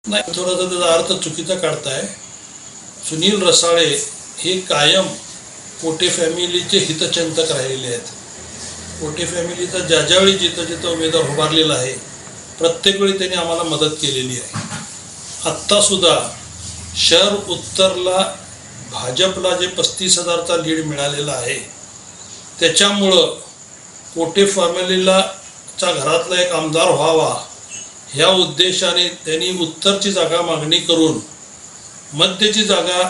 नाही, थोडासा त्याचा अर्थ चुकीचा काढताय. सुनील रसाळे हे कायम कोटे फॅमिलीचे हितचिंतक राहिलेले आहेत. कोटे फॅमिलीचा ज्यावेळी जिथं जिथं उमेदवार उभारलेला आहे प्रत्येक वेळी त्यांनी आम्हाला मदत केलेली आहे. आत्तासुद्धा शहर उत्तरला भाजपला जे 35,000चा लीड मिळालेला आहे त्याच्यामुळं कोटे फॅमिलीला चा घरातला एक आमदार व्हावा ह्या उद्देशाने त्यांनी उत्तरची जागा मागणी करून मध्यची जागा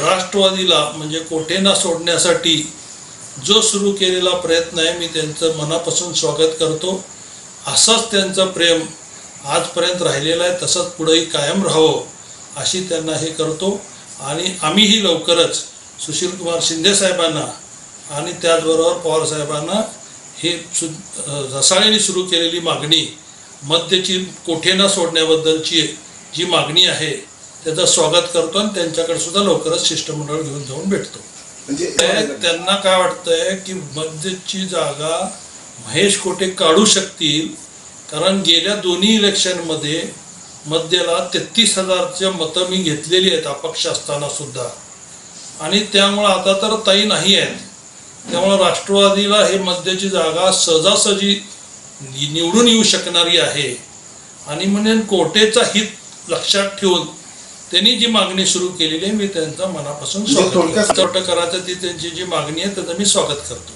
राष्ट्रवादीला म्हणजे कोटेंना सोडण्यासाठी जो सुरू केलेला प्रयत्न आहे मी त्यांचं मनापासून स्वागत करतो. असंच त्यांचं प्रेम आजपर्यंत राहिलेलं आहे, तसंच पुढेही कायम राहावं अशी त्यांना हे करतो. आणि आम्हीही लवकरच सुशीलकुमार शिंदे साहेबांना आणि त्याचबरोबर पवार साहेबांना हे रसाळेंनी सुरू केलेली मागणी मध्यची कोठेंना सोडण्याबद्दलची जी मागणी आहे त्याचं स्वागत करतो आणि त्यांच्याकडे सुद्धा लवकरच शिष्टमंडळ घेऊन जाऊन भेटतो. म्हणजे त्यांना काय वाटतंय की मध्यची जागा महेश कोटे काढू शकतील, कारण गेल्या दोन्ही इलेक्शनमध्ये मध्यला 33,000चे मतं मी घेतलेली आहेत अपक्ष असताना सुद्धा, आणि त्यामुळं आता तर ताई नाही आहेत. त्यामुळं राष्ट्रवादीला हे मध्यची जागा सहजासहजी निवडून येऊ शकणारी आहे. आणि म्हणून कोटेचा हित लक्षात ठेवून त्यांनी जी मागणी सुरू केलेली आहे मी त्यांचा मनापासून स्वागत करतो. ती त्यांची जी मागणी आहे त्याचं मी स्वागत करतो.